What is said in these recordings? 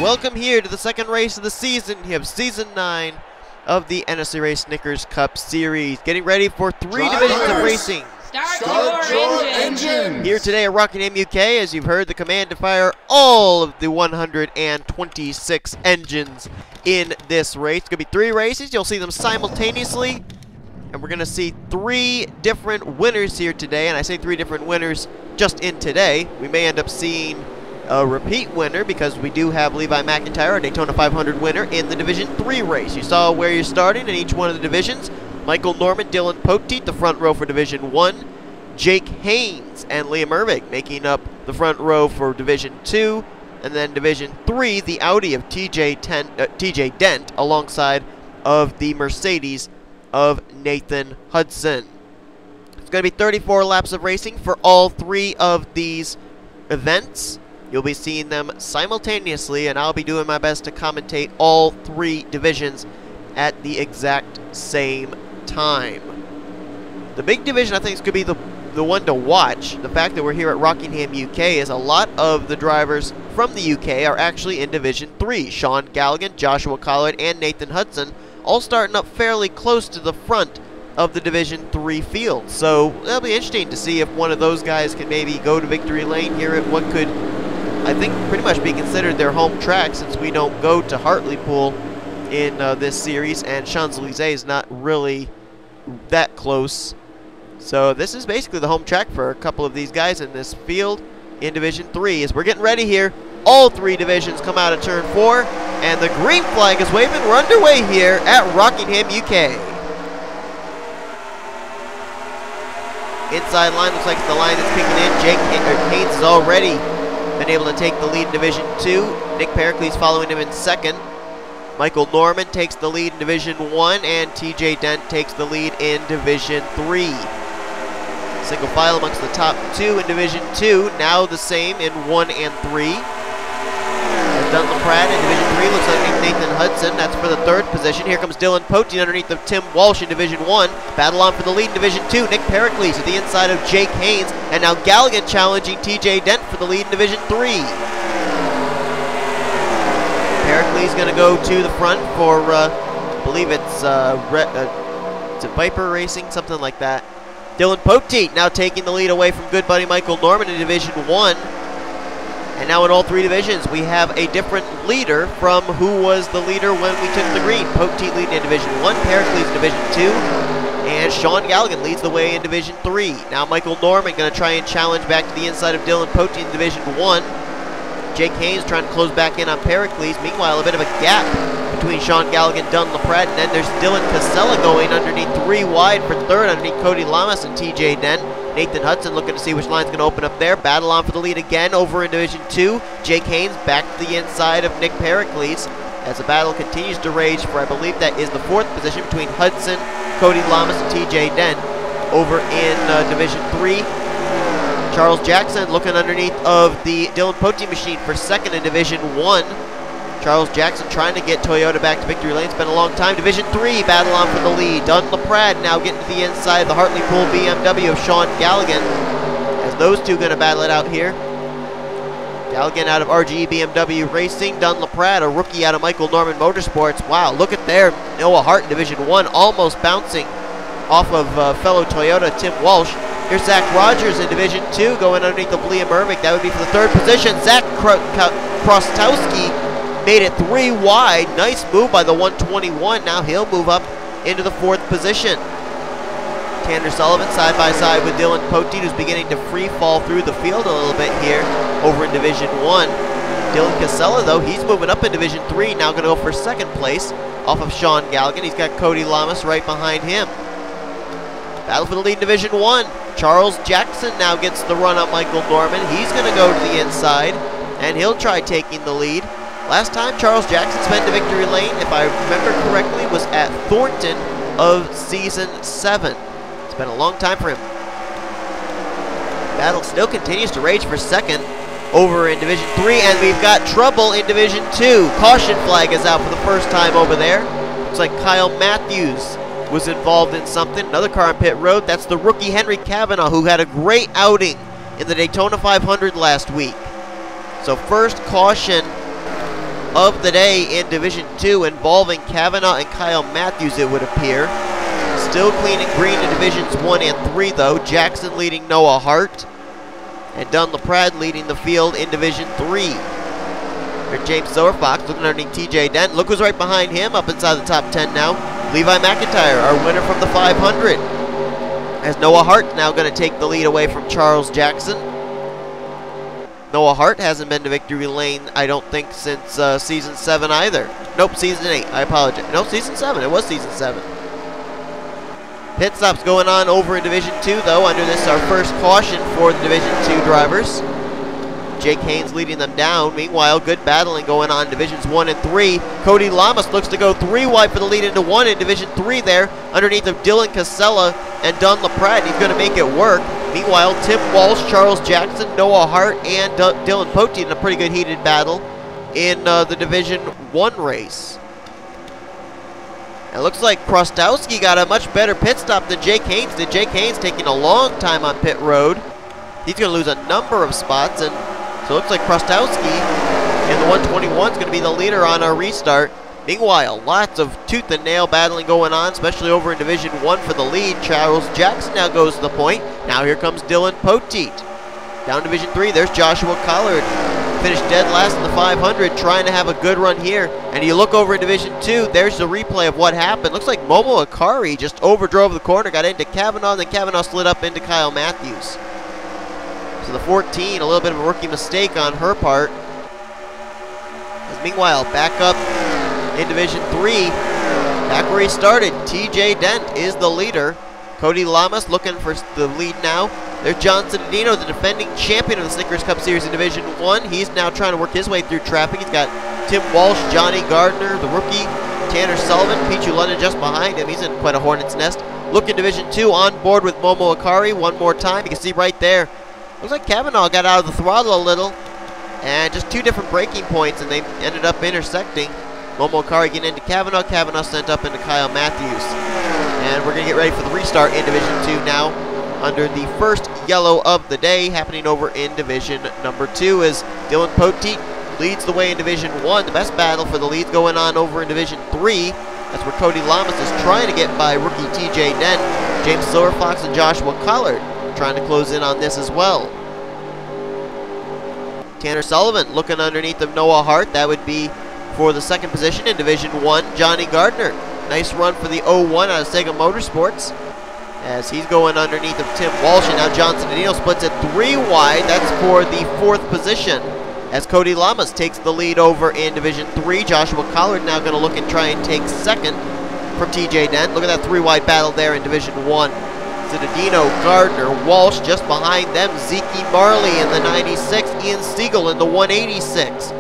Welcome here to the second race of the season. You have Season 9 of the NNSCRA Snickers Cup Series. Getting ready for three divisions of racing. Start your engine! Here today at Rockingham, UK, as you've heard, the command to fire all of the 126 engines in this race. It's going to be three races. You'll see them simultaneously. And we're going to see three different winners here today. And I say three different winners just in today. We may end up seeing a repeat winner because we do have Levi McIntire, a Daytona 500 winner, in the Division 3 race. You saw where you're starting in each one of the divisions. Michael Norman, Dylan Poteet, the front row for Division 1. Jake Haynes and Liam Irving making up the front row for Division 2. And then Division 3, the Audi of TJ Dent, alongside of the Mercedes of Nathan Hudson. It's going to be 34 laps of racing for all three of these events. You'll be seeing them simultaneously, and I'll be doing my best to commentate all three divisions at the exact same time. The big division, I think, is going to be the one to watch. The fact that we're here at Rockingham, UK, is a lot of the drivers from the UK are actually in Division 3. Sean Galligan, Joshua Collard, and Nathan Hudson all starting up fairly close to the front of the Division 3 field. So it'll be interesting to see if one of those guys can maybe go to victory lane here at what could, I think, pretty much be considered their home track, since we don't go to Hartlepool in this series, and Champs-Élysées is not really that close. So this is basically the home track for a couple of these guys in this field in Division 3. As we're getting ready here, all three divisions come out of turn 4, and the green flag is waving. We're underway here at Rockingham, UK. Inside line looks like the line is kicking in. Jake Haynes has already been able to take the lead in Division 2. Nick Pericles following him in second. Michael Norman takes the lead in Division 1, and TJ Dent takes the lead in Division 3. Single file amongst the top two in Division 2, now the same in 1 and 3. As Dunlap Pratt in Division 3 looks underneath Nathan Hudson, that's for the third position. Here comes Dylan Poteet underneath of Tim Walsh in Division 1. Battle on for the lead in Division 2. Nick Pericles at the inside of Jake Haynes, and now Galligan challenging TJ Dent for the lead in Division 3. Pericles going to go to the front for, I believe it's a Viper Racing, something like that. Dylan Poteet now taking the lead away from good buddy Michael Norman in Division 1. And now in all three divisions, we have a different leader from who was the leader when we took the green. Poteet leading in Division 1, Pericles in Division 2, and Sean Galligan leads the way in Division 3. Now Michael Norman going to try and challenge back to the inside of Dylan Poteet in Division 1. Jake Haynes trying to close back in on Pericles. Meanwhile, a bit of a gap between Sean Galligan, Dunlap Pratt, and then there's Dylan Casella going underneath 3 wide for third underneath Cody Lamas and TJ Dent. Nathan Hudson looking to see which line's going to open up there. Battle on for the lead again over in Division 2. Jake Haynes back to the inside of Nick Pericles as the battle continues to rage for, I believe that is the 4th position between Hudson, Cody Lamas, and TJ Dent over in Division 3. Charles Jackson looking underneath of the Dylan Poteet machine for second in Division 1. Charles Jackson trying to get Toyota back to victory lane. It's been a long time. Division 3, battle on for the lead. Dunlap Pratt now getting to the inside of the Hartlepool BMW of Sean Galligan. As those two going to battle it out here. Galligan out of RGE BMW Racing. Dunlap Pratt, a rookie out of Michael Norman Motorsports. Wow, look at there. Noah Hart in Division 1, almost bouncing off of fellow Toyota Tim Walsh. Here's Zach Rogers in Division 2 going underneath of Liam Irving. That would be for the third position. Zach Krostowski made it 3 wide. Nice move by the 121. Now he'll move up into the 4th position. Tanner Sullivan side by side with Dylan Poteet, who's beginning to free fall through the field a little bit here over in Division 1. Dylan Casella, though, he's moving up in Division 3. Now going to go for second place off of Sean Galligan. He's got Cody Lamas right behind him. Battle for the lead in Division 1. Charles Jackson now gets the run on Michael Norman. He's going to go to the inside, and he'll try taking the lead. Last time Charles Jackson's been to victory lane, if I remember correctly, was at Thornton of Season 7. It's been a long time for him. Battle still continues to rage for second over in Division 3, and we've got trouble in Division 2. Caution flag is out for the first time over there. Looks like Kyle Matthews was involved in something. Another car on pit road. That's the rookie Henry Cavanaugh, who had a great outing in the Daytona 500 last week. So first caution of the day in Division 2 involving Kavanaugh and Kyle Matthews, it would appear. Still clean and green in Divisions 1 and 3, though. Jackson leading Noah Hart, and Dunlaprad leading the field in Division 3. There's James Silverfox looking underneath TJ Dent. Look who's right behind him, up inside the top 10 now. Levi McIntire, our winner from the 500. As Noah Hart now going to take the lead away from Charles Jackson. Noah Hart hasn't been to victory lane, I don't think, since Season 7 either. Nope, Season 8, I apologize. No, Season 7, it was Season 7. Pit stops going on over in Division 2, though, under this, our first caution for the Division 2 drivers. Jake Haynes leading them down. Meanwhile, good battling going on in Divisions 1 and 3. Cody Lamas looks to go 3 wide for the lead into 1 in Division 3 there, underneath of Dylan Casella and Dunlaprad. He's going to make it work. Meanwhile, Tim Walsh, Charles Jackson, Noah Hart, and Dylan Poteet in a pretty good heated battle in the Division 1 race. It looks like Prostowski got a much better pit stop than Jake Haynes did. Jake Haynes taking a long time on pit road. He's going to lose a number of spots, and so it looks like Prostowski in the 121 is going to be the leader on our restart. Meanwhile, lots of tooth and nail battling going on, especially over in Division 1 for the lead. Charles Jackson now goes to the point. Now here comes Dylan Poteet. Down Division 3, there's Joshua Collard. Finished dead last in the 500, trying to have a good run here. And you look over in Division 2, there's the replay of what happened. Looks like Momo Akari just overdrove the corner, got into Kavanaugh, and then Kavanaugh slid up into Kyle Matthews. So the 14, a little bit of a rookie mistake on her part. As meanwhile, back up in Division 3, back where he started, TJ Dent is the leader. Cody Lamas looking for the lead now. There's John Citadino, the defending champion of the Snickers Cup Series in Division 1. He's now trying to work his way through traffic. He's got Tim Walsh, Johnny Gardner, the rookie, Tanner Sullivan, Pichu London just behind him. He's in quite a hornet's nest. Look in Division 2, on board with Momo Akari one more time. You can see right there. Looks like Kavanaugh got out of the throttle a little. And just 2 different braking points, and they ended up intersecting. Momo Akari getting into Kavanaugh. Kavanaugh sent up into Kyle Matthews. And we're going to get ready for the restart in Division 2 now, under the first yellow of the day, happening over in Division number 2 as Dylan Poteet leads the way in Division 1. The best battle for the lead going on over in Division 3. That's where Cody Lamas is trying to get by rookie TJ Dent. James Silverfox and Joshua Collard trying to close in on this as well. Tanner Sullivan looking underneath of Noah Hart. That would be for the second position in Division 1. Johnny Gardner, nice run for the 01 out of Sega Motorsports, as he's going underneath of Tim Walsh, and now Johnson Dino splits it 3 wide. That's for the 4th position, as Cody Lamas takes the lead over in Division 3. Joshua Collard now going to look and try and take second from TJ Dent. Look at that 3 wide battle there in Division 1. Citadino, Gardner, Walsh just behind them. Zeke Marley in the 96, Ian Siegel in the 186.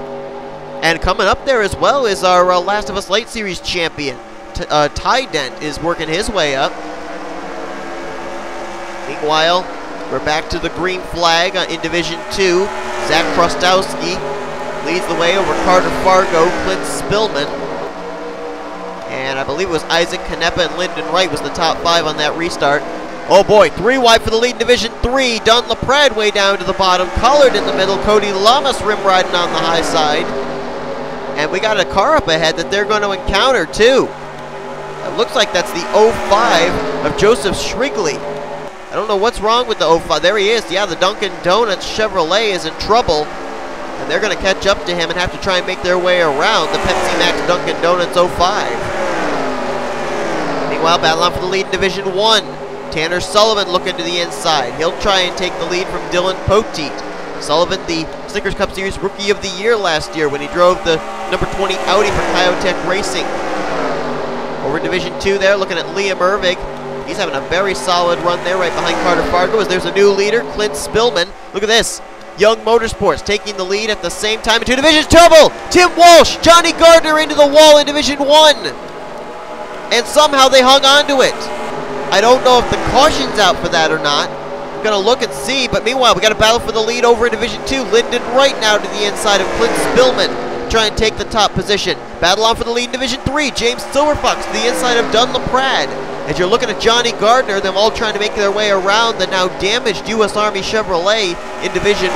And coming up there as well is our Last of Us Late Series champion. Ty Dent is working his way up. Meanwhile, we're back to the green flag in Division 2. Zach Prostowski leads the way over Carter Fargo, Clint Spillman. And I believe it was Isaac Canepa and Lyndon Wright was the top 5 on that restart. Oh boy, 3 wide for the lead in Division 3. Dunlaprad way down to the bottom. Collard in the middle. Cody Lamas rim riding on the high side. And we got a car up ahead that they're going to encounter too. It looks like that's the 05 of Joseph Shrigley. I don't know what's wrong with the 05. There he is. Yeah, the Dunkin' Donuts Chevrolet is in trouble. And they're going to catch up to him and have to try and make their way around the Pepsi Max Dunkin' Donuts 05. Meanwhile, battle on for the lead in Division 1. Tanner Sullivan looking to the inside. He'll try and take the lead from Dylan Poteet. Sullivan, the Snickers Cup Series Rookie of the Year last year when he drove the number 20 Audi for Kyotech Racing. Over in Division 2 there, looking at Liam Ervig. He's having a very solid run there right behind Carter Fargo, as there's a new leader, Clint Spillman. Look at this. Young Motorsports taking the lead at the same time in 2 divisions. Trouble! Tim Walsh, Johnny Gardner into the wall in Division 1. And somehow they hung on to it. I don't know if the caution's out for that or not. I'm going to look and see, but meanwhile, we got a battle for the lead over in Division 2. Lyndon Wright now to the inside of Clint Spillman, trying to take the top position. Battle on for the lead in Division 3. James Silverfox to the inside of Dunlaprad. As you're looking at Johnny Gardner, them all trying to make their way around the now damaged U.S. Army Chevrolet in Division 1.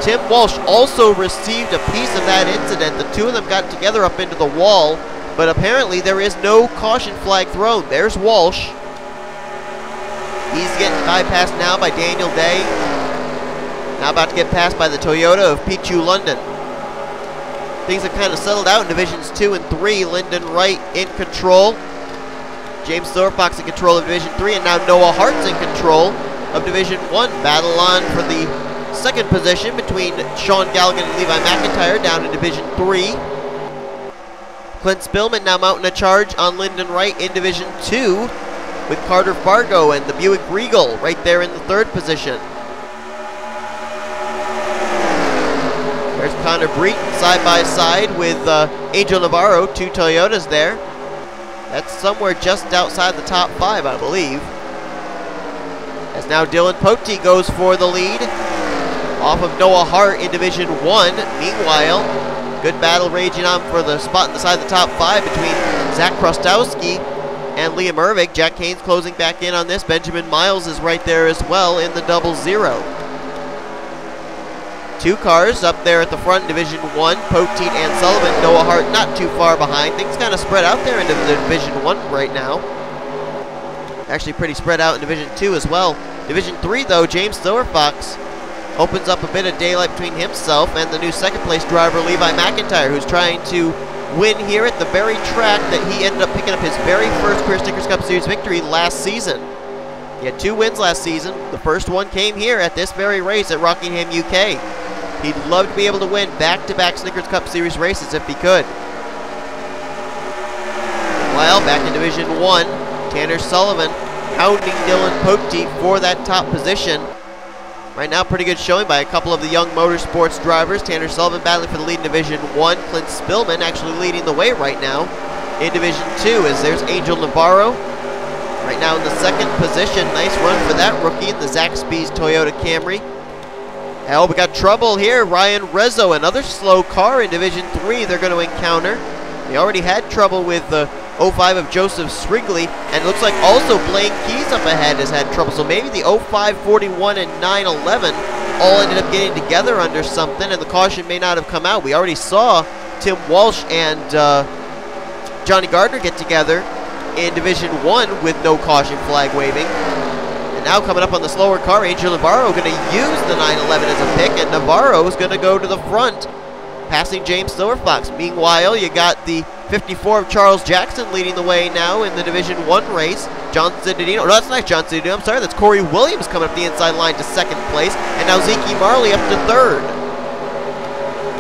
Tim Walsh also received a piece of that incident. The two of them got together up into the wall, but apparently there is no caution flag thrown. There's Walsh. He's getting bypassed now by Daniel Day. Now about to get passed by the Toyota of Pichu London. Things have kind of settled out in Divisions 2 and 3. Lyndon Wright in control. James Silverfox in control of Division 3, and now Noah Hart's in control of Division 1. Battle on for the second position between Sean Galligan and Levi McIntire down in Division 3. Clint Spillman now mounting a charge on Lyndon Wright in Division 2 with Carter Fargo and the Buick Regal right there in the third position. There's Connor Breton side by side with Angel Navarro, two Toyotas there. That's somewhere just outside the top 5, I believe. As now Dylan Pote goes for the lead off of Noah Hart in Division 1. Meanwhile, good battle raging on for the spot inside the top 5 between Zach Krostowski and Liam Ervig. Jack Haynes closing back in on this. Benjamin Miles is right there as well in the 00. Two cars up there at the front in Division 1, Poteet and Sullivan. Noah Hart not too far behind. Things kind of spread out there into the Division 1 right now. Actually pretty spread out in Division 2 as well. Division 3 though, James Silverfox opens up a bit of daylight between himself and the new second place driver Levi McIntire, who's trying to win here at the very track that he ended up picking up his very first career Snickers Cup Series victory last season. He had 2 wins last season. The first one came here at this very race at Rockingham, UK. He'd love to be able to win back-to-back Snickers Cup Series races if he could. Well, back in Division 1, Tanner Sullivan hounding Dylan Poteet for that top position. Right now, pretty good showing by a couple of the young motorsports drivers. Tanner Sullivan battling for the lead in Division 1. Clint Spillman actually leading the way right now in Division 2 as there's Angel Navarro. Right now in the second position. Nice run for that rookie in the Zaxby's Toyota Camry. Oh, we got trouble here. Ryan Rezzo, another slow car in Division 3 they're going to encounter. They already had trouble with the 05 of Joseph Srigley, and it looks like also Blaine Keys up ahead has had trouble. So maybe the 05, 41, and 911 all ended up getting together under something, and the caution may not have come out. We already saw Tim Walsh and Johnny Gardner get together in Division 1 with no caution flag waving. And now coming up on the slower car, Angel Navarro going to use the 911 as a pick, and Navarro is going to go to the front, passing James Silverfox. Meanwhile, you got the 54 of Charles Jackson leading the way now in the Division 1 race. John Cittadino, no, that's not John Cittadino, I'm sorry, that's Corey Williams coming up the inside line to second place, and now Zeke Marley up to third.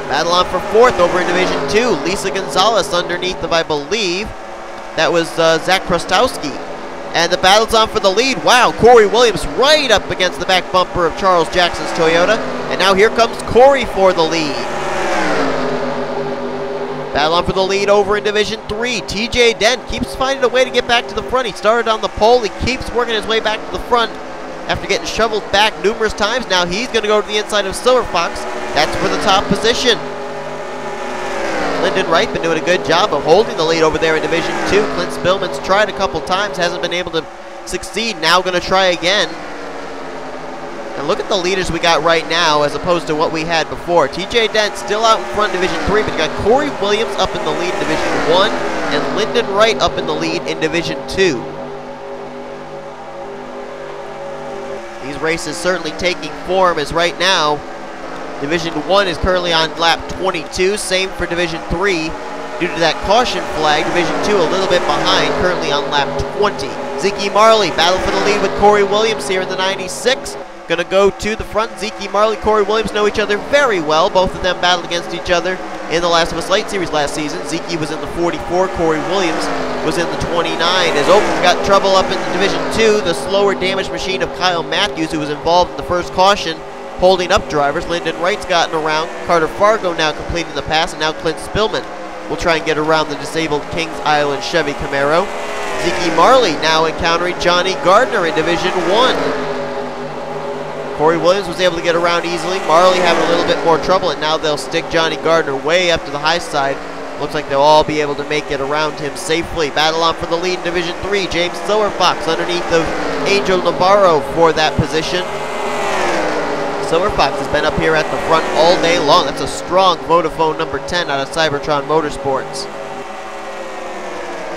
Battle on for fourth over in Division 2. Lisa Gonzalez underneath of, I believe, that was Zach Krostowski. And the battle's on for the lead. Wow, Corey Williams right up against the back bumper of Charles Jackson's Toyota. And now here comes Corey for the lead. Battle on for the lead over in Division 3. TJ Dent keeps finding a way to get back to the front. He started on the pole. He keeps working his way back to the front after getting shoveled back numerous times. Now he's going to go to the inside of Silverfox. That's for the top position. Lyndon Wright been doing a good job of holding the lead over there in Division 2. Clint Spillman's tried a couple times, hasn't been able to succeed. Now going to try again. And look at the leaders we got right now as opposed to what we had before. TJ Dent still out in front in Division 3, but you got Corey Williams up in the lead in Division 1 and Lyndon Wright up in the lead in Division 2. These races certainly taking form as right now Division 1 is currently on lap 22. Same for Division 3 due to that caution flag. Division 2 a little bit behind, currently on lap 20. Zeke Marley battle for the lead with Corey Williams here in the 96. Going to go to the front. Zeke Marley, Corey Williams know each other very well. Both of them battled against each other in the Last of Us Light Series last season. Zeke was in the 44. Corey Williams was in the 29. As Oakland got trouble up in Division 2, the slower damaged machine of Kyle Matthews, who was involved in the first caution, holding up drivers. Lyndon Wright's gotten around. Carter Fargo now completing the pass, and now Clint Spillman will try and get around the disabled Kings Island Chevy Camaro. Zeke Marley now encountering Johnny Gardner in Division 1. Corey Williams was able to get around easily. Marley having a little bit more trouble, and now they'll stick Johnny Gardner way up to the high side. Looks like they'll all be able to make it around him safely. Battle on for the lead in Division 3. James Silverfox underneath of Angel Navarro for that position. Silver Fox has been up here at the front all day long. That's a strong Vodafone number 10 out of Cybertron Motorsports.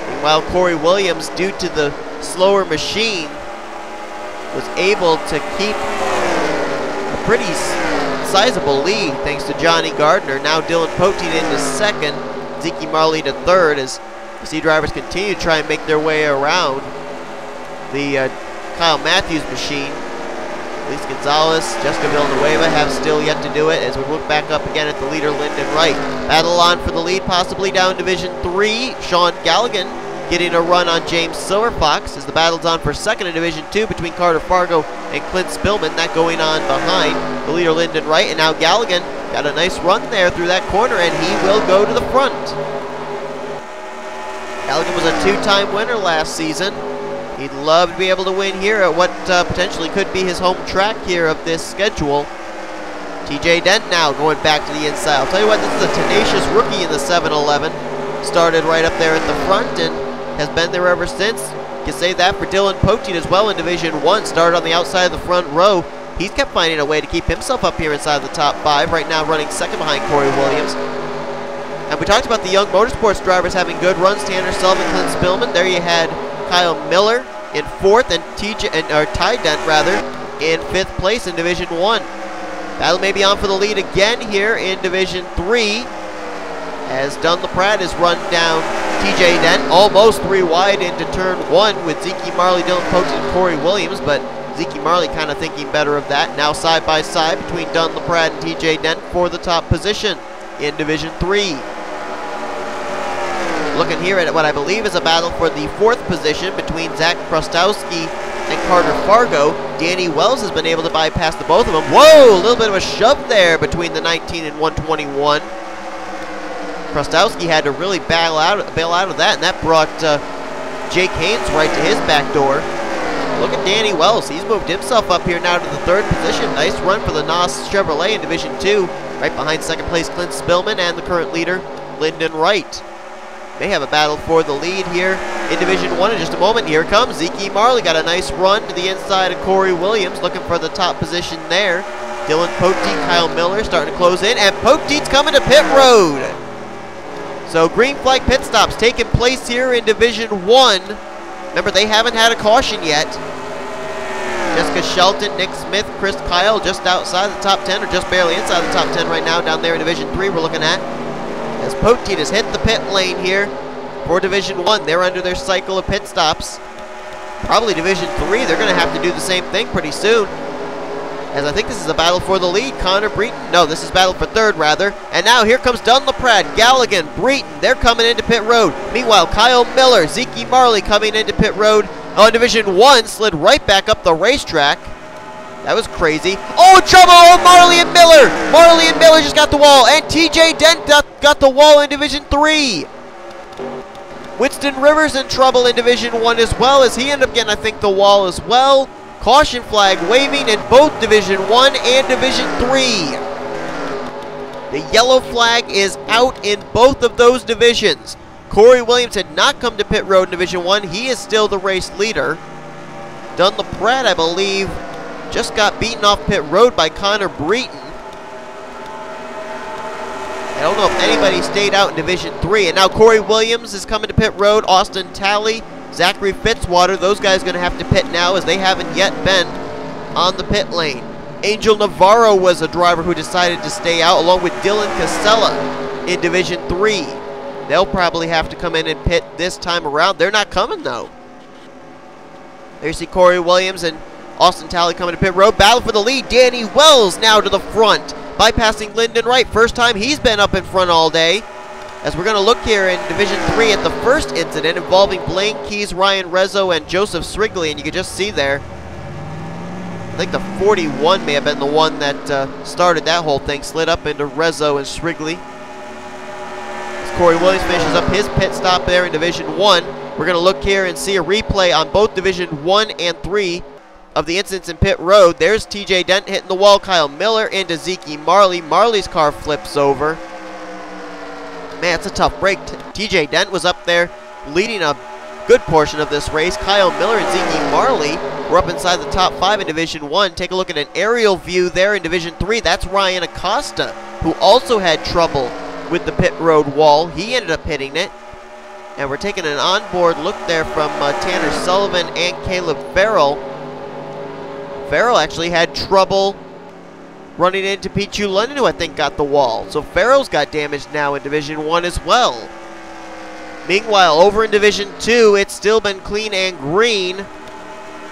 Meanwhile, Corey Williams, due to the slower machine, was able to keep a pretty sizable lead thanks to Johnny Gardner. Now Dylan Poteet into second, Zeke Marley to third as the C drivers continue to try and make their way around the Kyle Matthews machine. Luis Gonzalez, Jessica Villanueva have still yet to do it as we look back up again at the leader, Lyndon Wright. Battle on for the lead, possibly down Division 3. Sean Galligan getting a run on James Silverfox as the battle's on for second in Division 2 between Carter Fargo and Clint Spillman. That going on behind the leader, Lyndon Wright. And now Galligan got a nice run there through that corner, and he will go to the front. Galligan was a two-time winner last season. He'd love to be able to win here at what potentially could be his home track here of this schedule. TJ Dent now going back to the inside. I'll tell you what, this is a tenacious rookie in the 7-Eleven. Started right up there at the front and has been there ever since. You can say that for Dylan Poteet as well in Division 1. Started on the outside of the front row. He's kept finding a way to keep himself up here inside the top 5. Right now running second behind Corey Williams. And we talked about the young motorsports drivers having good runs. Tanner Sullivan, Clint Spillman. There you had Kyle Miller in fourth and Ty Dent rather in fifth place in Division 1. Battle may be on for the lead again here in Division 3 as Dunn LaPrade has run down TJ Dent almost 3 wide into turn 1 with Zeke Marley, Dylan Poteet, and Corey Williams, but Zeke Marley kind of thinking better of that. Now side by side between Dunn LaPrade and TJ Dent for the top position in Division 3. Looking here at what I believe is a battle for the 4th position between Zach Krostowski and Carter Fargo. Danny Wells has been able to bypass the both of them. Whoa, a little bit of a shove there between the 19 and 121. Krostowski had to really bail out of that, and that brought Jake Haynes right to his back door. Look at Danny Wells. He's moved himself up here now to the 3rd position. Nice run for the NOS Chevrolet in Division 2. Right behind second place Clint Spillman and the current leader, Lyndon Wright. They have a battle for the lead here in Division 1 in just a moment. Here comes Zeke Marley. Got a nice run to the inside of Corey Williams, looking for the top position there. Dylan Poteet, Kyle Miller starting to close in, and Poteet's coming to pit road. So green flag pit stops taking place here in Division 1. Remember, they haven't had a caution yet. Jessica Shelton, Nick Smith, Chris Kyle just outside the top 10, or just barely inside the top 10 right now down there in Division 3 we're looking at. As Poteet has hit the pit lane here for Division 1. They're under their cycle of pit stops. Probably Division 3, they're going to have to do the same thing pretty soon. As I think this is a battle for the lead. Connor Breton, no, this is battle for 3rd rather. And now here comes Dunn LaPrade, Galligan, Breton, they're coming into pit road. Meanwhile, Kyle Miller, Zeke Marley coming into pit road on Division 1, slid right back up the racetrack. That was crazy. Oh, trouble! Oh, Marley and Miller! Marley and Miller just got the wall, and TJ Dent got the wall in Division 3. Winston Rivers in trouble in Division 1 as well, as he ended up getting, I think, the wall as well. Caution flag waving in both Division 1 and Division 3. The yellow flag is out in both of those divisions. Corey Williams had not come to pit road in Division 1. He is still the race leader. Dunn LaPrade, I believe, just got beaten off pit road by Connor Breton. I don't know if anybody stayed out in Division 3. And now Corey Williams is coming to pit road. Austin Talley, Zachary Fitzwater, those guys going to have to pit now as they haven't yet been on the pit lane. Angel Navarro was a driver who decided to stay out, along with Dylan Casella in Division 3. They'll probably have to come in and pit this time around. They're not coming, though. There you see Corey Williams and Austin Talley coming to pit road. Battle for the lead. Danny Wells now to the front, bypassing Lyndon Wright. First time he's been up in front all day. As we're going to look here in Division 3 at the first incident involving Blaine Keys, Ryan Rezzo, and Joseph Srigley. And you can just see there, I think the 41 may have been the one that started that whole thing. Slid up into Rezzo and Srigley. As Corey Williams finishes up his pit stop there in Division 1. We're going to look here and see a replay on both Division 1 and 3 of the incidents in pit road. There's TJ Dent hitting the wall. Kyle Miller into Zeke Marley. Marley's car flips over. Man, it's a tough break. TJ Dent was up there leading a good portion of this race. Kyle Miller and Zeke Marley were up inside the top 5 in Division 1. Take a look at an aerial view there in Division 3. That's Ryan Acosta, who also had trouble with the pit road wall. He ended up hitting it. And we're taking an onboard look there from Tanner Sullivan and Caleb Farrell. Farrell actually had trouble running into Pichu London, who I think got the wall. So Farrell's got damage now in Division 1 as well. Meanwhile, over in Division 2, it's still been clean and green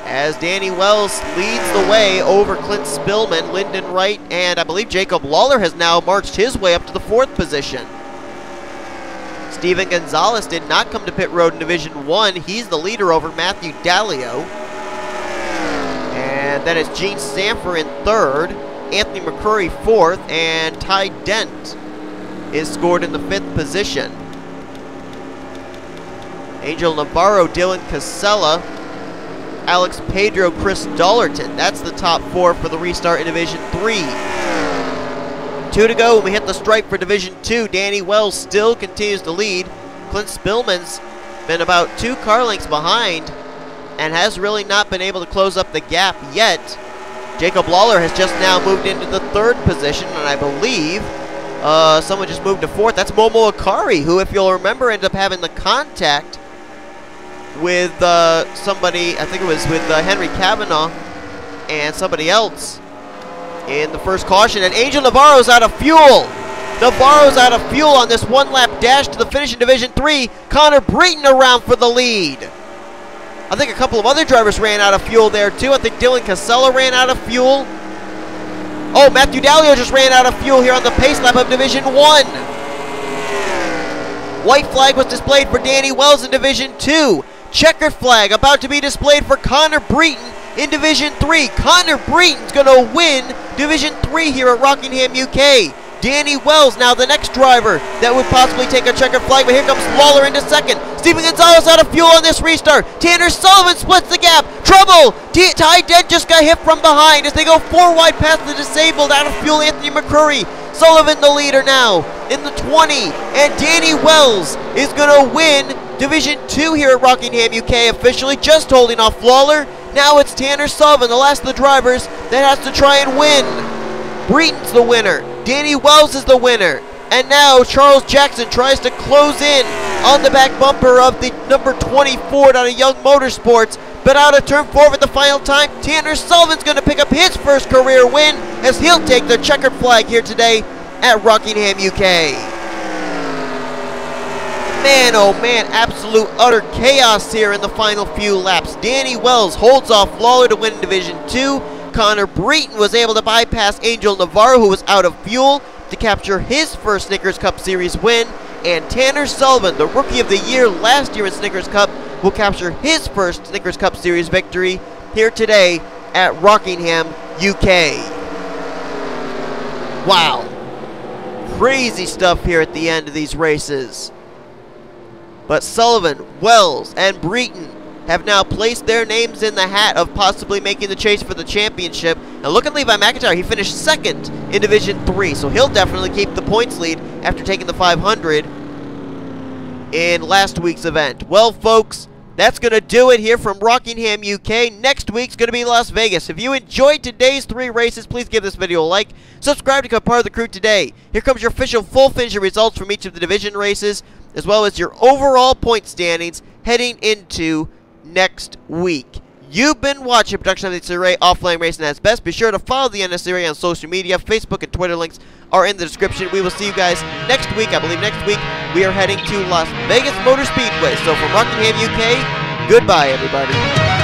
as Danny Wells leads the way over Clint Spillman, Lyndon Wright, and I believe Jacob Lawler has now marched his way up to the 4th position. Steven Gonzalez did not come to pit road in Division 1. He's the leader over Matthew Dalio. And then it's Gene Sanford in 3rd, Anthony McCurry 4th, and Ty Dent is scored in the 5th position. Angel Navarro, Dylan Casella, Alex Pedro, Chris Dollerton. That's the top 4 for the restart in Division 3. 2 to go when we hit the stripe for Division 2. Danny Wells still continues to lead. Clint Spillman's been about 2 car lengths behind and has really not been able to close up the gap yet. Jacob Lawler has just now moved into the 3rd position, and I believe someone just moved to 4th. That's Momo Akari, who, if you'll remember, ended up having the contact with somebody, I think it was with Henry Kavanaugh and somebody else in the first caution. And Angel Navarro's out of fuel. Navarro's out of fuel on this 1-lap dash to the finish in Division 3. Connor Breton around for the lead. I think a couple of other drivers ran out of fuel there too. I think Dylan Casella ran out of fuel. Oh, Matthew Dalio just ran out of fuel here on the pace lap of Division 1. White flag was displayed for Danny Wells in Division 2. Checkered flag about to be displayed for Connor Breton in Division 3. Connor Breton's going to win Division 3 here at Rockingham, UK. Danny Wells now the next driver that would possibly take a checkered flag, but here comes Lawler into 2nd. Steven Gonzalez out of fuel on this restart. Tanner Sullivan splits the gap. Trouble! Ty Dent just got hit from behind as they go 4 wide past the disabled out of fuel Anthony McCurry. Sullivan the leader now in the 20, and Danny Wells is going to win Division 2 here at Rockingham, UK, officially just holding off Lawler. Now it's Tanner Sullivan, the last of the drivers, that has to try and win. Breton's the winner. Danny Wells is the winner. And now Charles Jackson tries to close in on the back bumper of the number 20 Ford out of Young Motorsports. But out of turn 4 for the final time, Tanner Sullivan's going to pick up his first career win as he'll take the checkered flag here today at Rockingham, UK. Man, oh man, absolute utter chaos here in the final few laps. Danny Wells holds off Lawler to win Division 2. Connor Breton was able to bypass Angel Navarro, who was out of fuel, to capture his first Snickers Cup Series win. And Tanner Sullivan, the Rookie of the Year last year in Snickers Cup, will capture his first Snickers Cup Series victory here today at Rockingham, UK. Wow. Crazy stuff here at the end of these races. But Sullivan, Wells, and Breton have now placed their names in the hat of possibly making the chase for the championship. And look at Levi McIntire. He finished 2nd in Division 3, so he'll definitely keep the points lead after taking the 500 in last week's event. Well, folks, that's going to do it here from Rockingham, UK. Next week's going to be Las Vegas. If you enjoyed today's 3 races, please give this video a like. Subscribe to become part of the crew today. Here comes your official full finisher results from each of the division races, as well as your overall point standings heading into next week. You've been watching a production of the NNSCRA Offline Racing as Best. Be sure to follow the NNSCRA on social media. Facebook and Twitter links are in the description. We will see you guys next week. I believe next week we are heading to Las Vegas Motor Speedway. So from Rockingham, UK, goodbye, everybody.